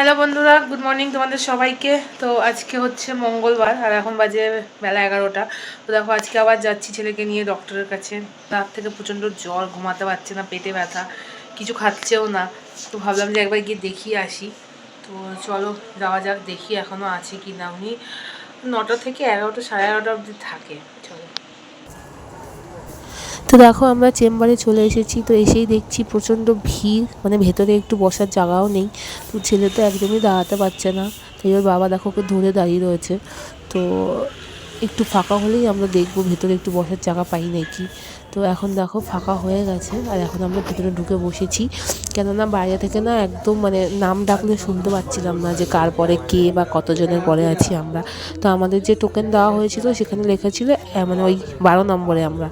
Hello বন্ধুরা, good morning তোমাদের সবাইকে। তো আজকে হচ্ছে মঙ্গলবার আর এখন বাজে বেলা 11টা। তো দেখো আজকে আবার যাচ্ছি ছেলেকে নিয়ে ডক্টরের কাছে। রাত থেকে প্রচণ্ড জ্বর, ঘুমাতে পারছে না, পেটে ব্যথা, কিছু খাচ্ছেও না। তো ভাবলাম যে একবার গিয়ে দেখিয়ে আসি। তো চলো যাওয়া যাক, দেখি এখনও আছে কি না। উনি 9টা থেকে 11টা, সাড়ে 11টা অবধি থাকে। চলো। তো দেখো আমরা চেম্বারে চলে এসেছি। তো এসেই দেখছি প্রচণ্ড ভিড়, মানে ভেতরে একটু বসার জায়গাও নেই। তো ছেলে তো একদমই দাঁড়াতে পারছে না, তাই ওর বাবা দেখো ওকে ধরে দাঁড়িয়ে রয়েছে। তো একটু ফাঁকা হলেই আমরা দেখবো ভেতরে একটু বসার জায়গা পাই নাকি। তো এখন দেখো ফাঁকা হয়ে গেছে আর এখন আমরা ভেতরে ঢুকে বসেছি। কেননা বাইরে থেকে না একদম মানে নাম ডাকলে শুনতে পাচ্ছিলাম না যে কার পরে কে বা কতজনের পরে আছি আমরা। তো আমাদের যে টোকেন দেওয়া হয়েছিল সেখানে লেখা ছিল মানে ওই 12 নম্বরে আমরা।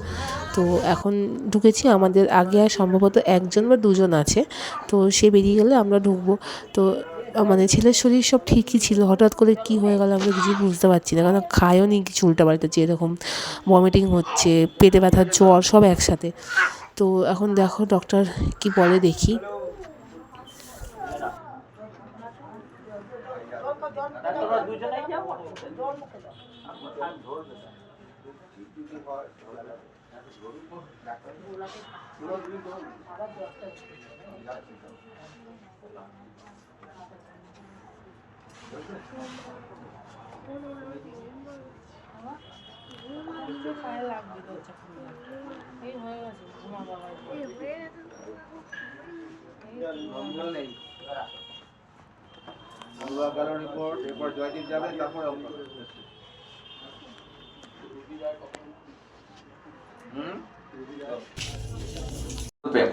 তো এখন ঢুকেছি, আমাদের আগে আর সম্ভবত একজন বা দুজন আছে। তো সে বেরিয়ে গেলে আমরা ঢুকবো। তো মানে ছেলের শরীর সব ঠিকই ছিল, হঠাৎ করে কি হয়ে গেল আমরা কিছু বুঝতে পারছি না, কারণ খায়ও নি কিছু উল্টাপাল্টা, যেরকম ভমিটিং হচ্ছে, পেটে ব্যথা, জ্বর সব একসাথে। তো এখন দেখো ডক্টর কি বলে দেখি।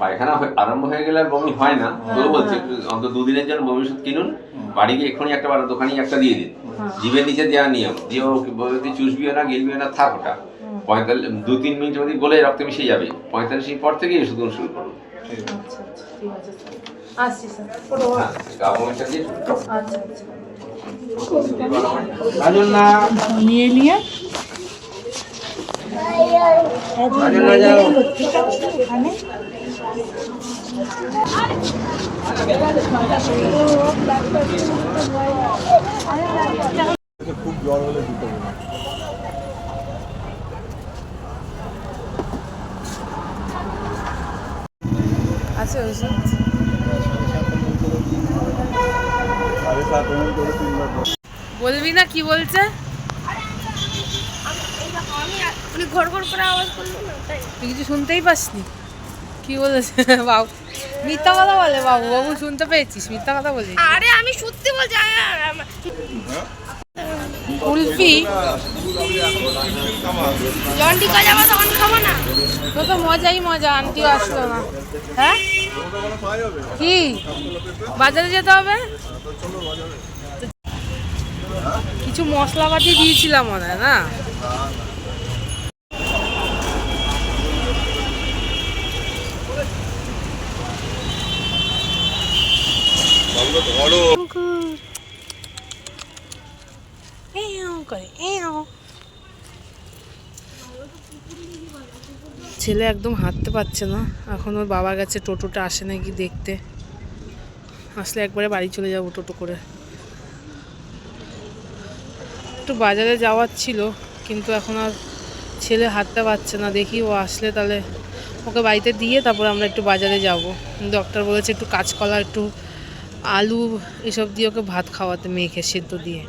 পায়খানা আরম্ভ হয়ে গেলে আর বমি হয় না, তো বলছে অন্তত 2 দিনের জন্য বমি ওষুধ কিনুন, বাড়ি গিয়ে এক্ষুনি একটা দোকানে একটা দিয়ে দিন, জিভের নিচে দেওয়ার নিয়ম দিয়েও চুষবিও না, গিলবিও না, থাক ওটা 2-3 মিনিট মধ্যে গলে রক্তে মিশে যাবে। 45 মিনিট পর থেকে ওষুধ শুরু করুন। নিয়ে নিয়ে খুব জ্বর হলে দিতে হবে। আছে ওষুধ। বলবি না কি বলছে? তুই কিছু শুনতেই পাসনি কি বলেছে বাবু? মিথ্যা কথা বলে বাবু, বাবু শুনতে পেয়েছিস? মিথ্যা কথা বলি। আরে আমি সত্যি বলছি। কুলফি লন্ডি কাজ আবার তখন খাবো না। তো তো মজাই মজা, আন্টিও আসলো না। হ্যাঁ কি বাজারে যেতে হবে? কিছু মশলাপাতি দিয়েছিলাম মনে হয় না? ছেলে একদম হাঁটতে পারছে না, এখন ওর বাবা গেছে টোটোটা আসে নাকি দেখতে। আসলে একবারে বাড়ি চলে যাবো টোটো করে। একটু বাজারে যাওয়ার ছিল, কিন্তু এখন আর ছেলে হাঁটতে পারছে না। দেখি ও আসলে তাহলে ওকে বাড়িতে দিয়ে তারপর আমরা একটু বাজারে যাব। ডক্টর বলেছে একটু কাঁচকলা, একটু আলু এসব দিয়ে ওকে ভাত খাওয়াতে, মেখে সেদ্ধ দিয়ে।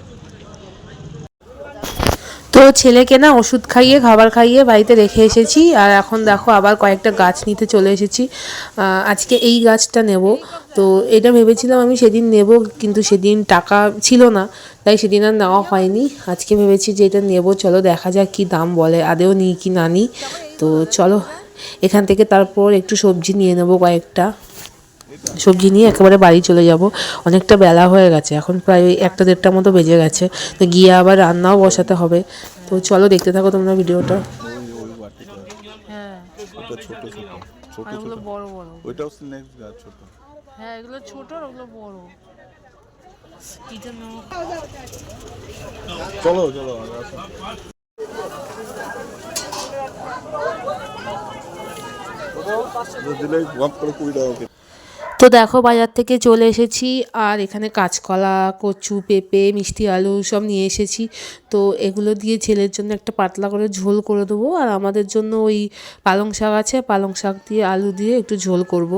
তো ছেলেকে না ওষুধ খাইয়ে, খাবার খাইয়ে বাড়িতে রেখে এসেছি। আর এখন দেখো আবার কয়েকটা গাছ নিতে চলে এসেছি। আজকে এই গাছটা নেব। তো এটা ভেবেছিলাম আমি সেদিন নেব, কিন্তু সেদিন টাকা ছিল না, তাই সেদিন আর নেওয়া হয়নি। আজকে ভেবেছি যে এটা নেব, চলো দেখা যাক কি দাম বলে, আদেও নিই কি না নিই। তো চলো এখান থেকে তারপর একটু সবজি নিয়ে নেব, কয়েকটা সবজি নিয়ে একেবারে বাড়ি চলে যাব। অনেকটা বেলা হয়ে গেছে, এখন প্রায় 1-1:30 মতো বেজে গেছে। তো গিয়ে আবার রান্নাও বসাতে হবে। তো চলো দেখতে থাকো তোমরা ভিডিওটা। হ্যাঁ ছোট ছোট ছোট ছোট বড় বড়, ওইটাও স্নেক গাছ ছোট। হ্যাঁ এগুলো ছোট আর ওগুলো বড়। চলো চলো দিলে 20 টাকা। তো দেখো বাজার থেকে চলে এসেছি আর এখানে কাঁচকলা, কচু, পেঁপে, মিষ্টি আলু সব নিয়ে এসেছি। তো এগুলো দিয়ে ছেলের জন্য একটা পাতলা করে ঝোল করে দেবো আর আমাদের জন্য ওই পালং শাক আছে, পালং শাক দিয়ে আলু দিয়ে একটু ঝোল করব।